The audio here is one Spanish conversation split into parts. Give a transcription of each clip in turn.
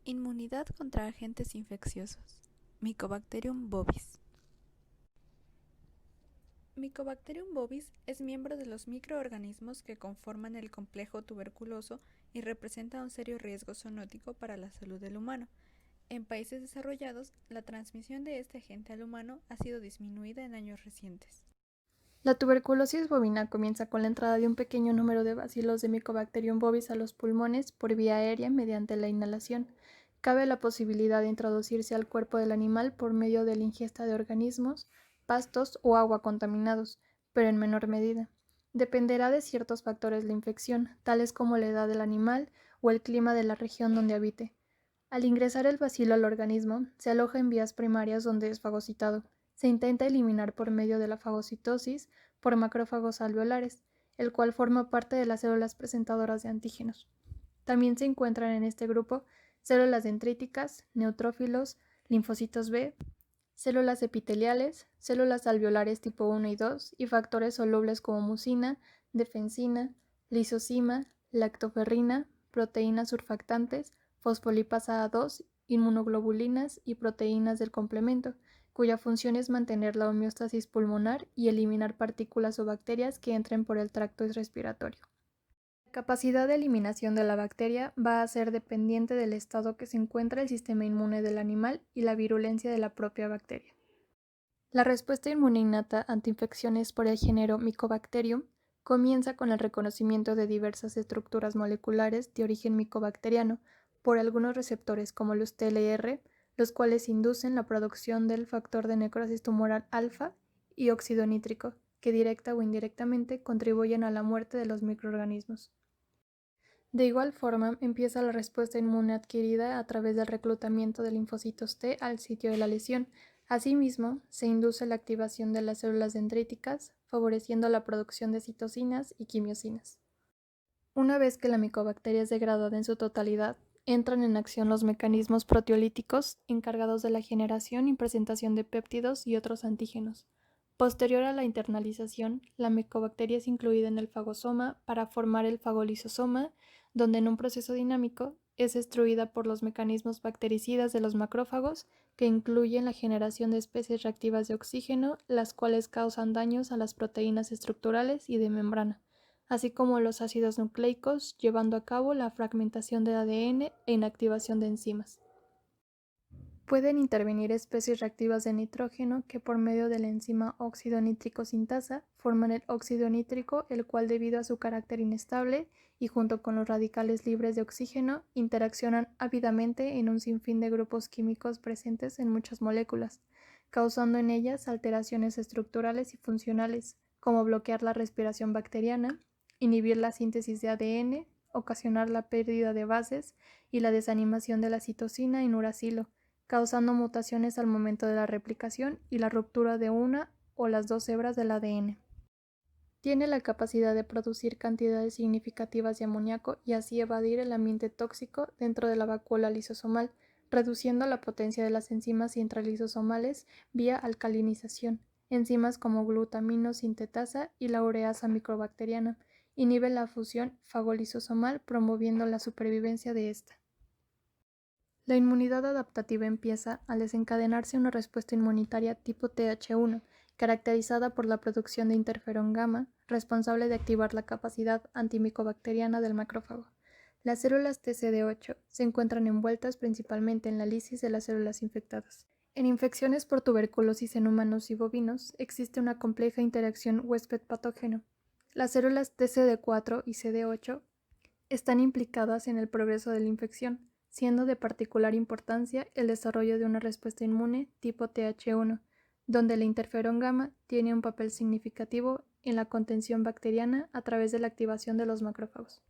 Inmunidad contra agentes infecciosos. Mycobacterium bovis. Mycobacterium bovis es miembro de los microorganismos que conforman el complejo tuberculoso y representa un serio riesgo zoonótico para la salud del humano. En países desarrollados, la transmisión de este agente al humano ha sido disminuida en años recientes. La tuberculosis bovina comienza con la entrada de un pequeño número de bacilos de Mycobacterium bovis a los pulmones por vía aérea mediante la inhalación. Cabe la posibilidad de introducirse al cuerpo del animal por medio de la ingesta de organismos, pastos o agua contaminados, pero en menor medida. Dependerá de ciertos factores la infección, tales como la edad del animal o el clima de la región donde habite. Al ingresar el bacilo al organismo, se aloja en vías primarias donde es fagocitado. Se intenta eliminar por medio de la fagocitosis por macrófagos alveolares, el cual forma parte de las células presentadoras de antígenos. También se encuentran en este grupo células dendríticas, neutrófilos, linfocitos B, células epiteliales, células alveolares tipo 1 y 2 y factores solubles como mucina, defensina, lisozima, lactoferrina, proteínas surfactantes, fosfolipasa A2, inmunoglobulinas y proteínas del complemento, cuya función es mantener la homeostasis pulmonar y eliminar partículas o bacterias que entren por el tracto respiratorio. La capacidad de eliminación de la bacteria va a ser dependiente del estado que se encuentra el sistema inmune del animal y la virulencia de la propia bacteria. La respuesta inmune innata ante infecciones por el género Mycobacterium comienza con el reconocimiento de diversas estructuras moleculares de origen micobacteriano por algunos receptores como los TLR, los cuales inducen la producción del factor de necrosis tumoral alfa y óxido nítrico, que directa o indirectamente contribuyen a la muerte de los microorganismos. De igual forma, empieza la respuesta inmune adquirida a través del reclutamiento de linfocitos T al sitio de la lesión. Asimismo, se induce la activación de las células dendríticas, favoreciendo la producción de citocinas y quimiosinas. Una vez que la micobacteria es degradada en su totalidad, entran en acción los mecanismos proteolíticos encargados de la generación y presentación de péptidos y otros antígenos. Posterior a la internalización, la micobacteria es incluida en el fagosoma para formar el fagolisosoma, donde en un proceso dinámico es destruida por los mecanismos bactericidas de los macrófagos, que incluyen la generación de especies reactivas de oxígeno, las cuales causan daños a las proteínas estructurales y de membrana, así como los ácidos nucleicos, llevando a cabo la fragmentación de ADN e inactivación de enzimas. Pueden intervenir especies reactivas de nitrógeno que por medio de la enzima óxido nítrico sintasa forman el óxido nítrico, el cual debido a su carácter inestable y junto con los radicales libres de oxígeno interaccionan ávidamente en un sinfín de grupos químicos presentes en muchas moléculas, causando en ellas alteraciones estructurales y funcionales, como bloquear la respiración bacteriana, inhibir la síntesis de ADN, ocasionar la pérdida de bases y la desanimación de la citosina en uracilo, causando mutaciones al momento de la replicación y la ruptura de una o las dos hebras del ADN. Tiene la capacidad de producir cantidades significativas de amoníaco y así evadir el ambiente tóxico dentro de la vacuola lisosomal, reduciendo la potencia de las enzimas intralisosomales vía alcalinización. Enzimas como glutamino sintetasa y la ureasa microbacteriana inhiben la fusión fagolisosomal, promoviendo la supervivencia de esta. La inmunidad adaptativa empieza al desencadenarse una respuesta inmunitaria tipo Th1, caracterizada por la producción de interferón gamma, responsable de activar la capacidad antimicobacteriana del macrófago. Las células TCD8 se encuentran envueltas principalmente en la lisis de las células infectadas. En infecciones por tuberculosis en humanos y bovinos existe una compleja interacción huésped-patógeno. Las células TCD4 y CD8 están implicadas en el progreso de la infección, siendo de particular importancia el desarrollo de una respuesta inmune tipo Th1, donde la interferón gamma tiene un papel significativo en la contención bacteriana a través de la activación de los macrófagos.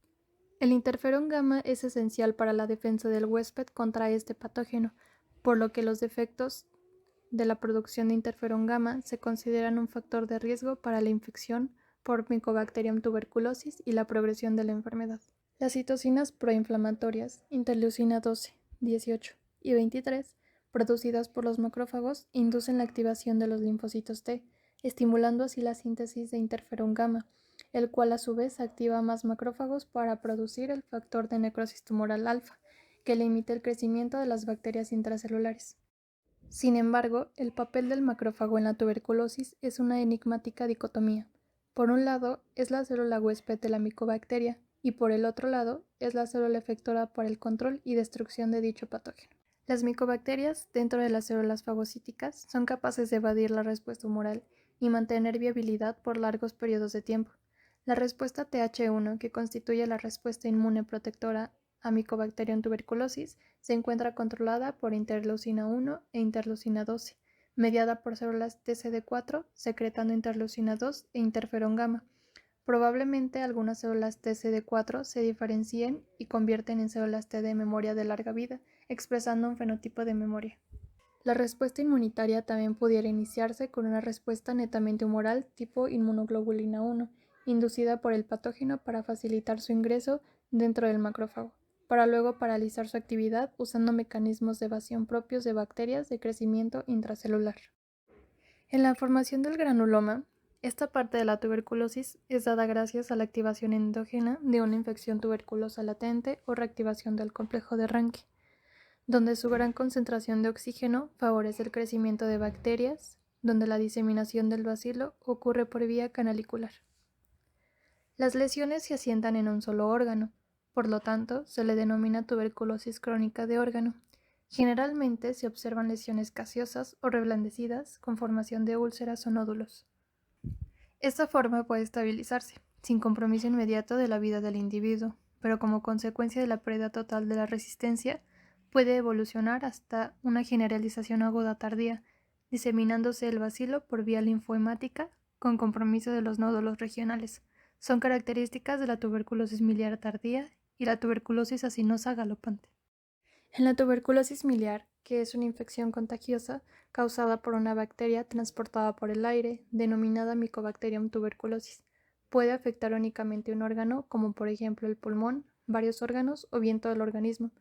El interferón gamma es esencial para la defensa del huésped contra este patógeno, por lo que los defectos de la producción de interferón gamma se consideran un factor de riesgo para la infección por Mycobacterium tuberculosis y la progresión de la enfermedad. Las citocinas proinflamatorias, interleucina 12, 18 y 23, producidas por los macrófagos, inducen la activación de los linfocitos T, estimulando así la síntesis de interferón gamma, el cual a su vez activa más macrófagos para producir el factor de necrosis tumoral alfa, que limita el crecimiento de las bacterias intracelulares. Sin embargo, el papel del macrófago en la tuberculosis es una enigmática dicotomía. Por un lado, es la célula huésped de la micobacteria, y por el otro lado, es la célula efectora para el control y destrucción de dicho patógeno. Las micobacterias, dentro de las células fagocíticas, son capaces de evadir la respuesta humoral y mantener viabilidad por largos periodos de tiempo. La respuesta Th1, que constituye la respuesta inmune protectora a Mycobacterium tuberculosis, se encuentra controlada por interleucina 1 e interleucina 12, mediada por células TCD4, secretando interleucina 2 e interferón gamma. Probablemente algunas células TCD4 se diferencien y convierten en células T de memoria de larga vida, expresando un fenotipo de memoria. La respuesta inmunitaria también pudiera iniciarse con una respuesta netamente humoral tipo inmunoglobulina 1, inducida por el patógeno para facilitar su ingreso dentro del macrófago, para luego paralizar su actividad usando mecanismos de evasión propios de bacterias de crecimiento intracelular. En la formación del granuloma, esta parte de la tuberculosis es dada gracias a la activación endógena de una infección tuberculosa latente o reactivación del complejo de Ranke, donde su gran concentración de oxígeno favorece el crecimiento de bacterias, donde la diseminación del bacilo ocurre por vía canalicular. Las lesiones se asientan en un solo órgano, por lo tanto, se le denomina tuberculosis crónica de órgano. Generalmente se observan lesiones gaseosas o reblandecidas con formación de úlceras o nódulos. Esta forma puede estabilizarse, sin compromiso inmediato de la vida del individuo, pero como consecuencia de la pérdida total de la resistencia, puede evolucionar hasta una generalización aguda tardía, diseminándose el bacilo por vía linfohemática con compromiso de los nódulos regionales. Son características de la tuberculosis miliar tardía y la tuberculosis acinosa galopante. En la tuberculosis miliar, que es una infección contagiosa causada por una bacteria transportada por el aire, denominada Mycobacterium tuberculosis, puede afectar únicamente un órgano, como por ejemplo el pulmón, varios órganos o bien todo el organismo.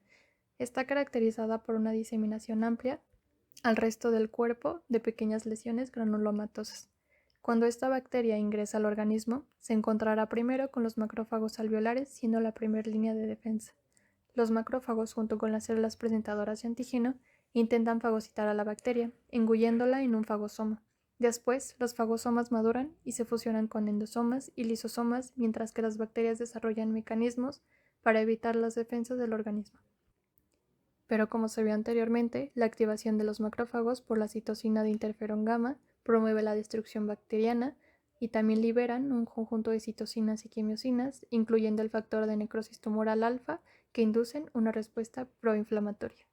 Está caracterizada por una diseminación amplia al resto del cuerpo de pequeñas lesiones granulomatosas. Cuando esta bacteria ingresa al organismo, se encontrará primero con los macrófagos alveolares, siendo la primera línea de defensa. Los macrófagos, junto con las células presentadoras de antígeno, intentan fagocitar a la bacteria, engulléndola en un fagosoma. Después, los fagosomas maduran y se fusionan con endosomas y lisosomas, mientras que las bacterias desarrollan mecanismos para evitar las defensas del organismo. Pero como se vio anteriormente, la activación de los macrófagos por la citosina de interferón gamma promueve la destrucción bacteriana y también liberan un conjunto de citocinas y quimiosinas, incluyendo el factor de necrosis tumoral alfa, que inducen una respuesta proinflamatoria.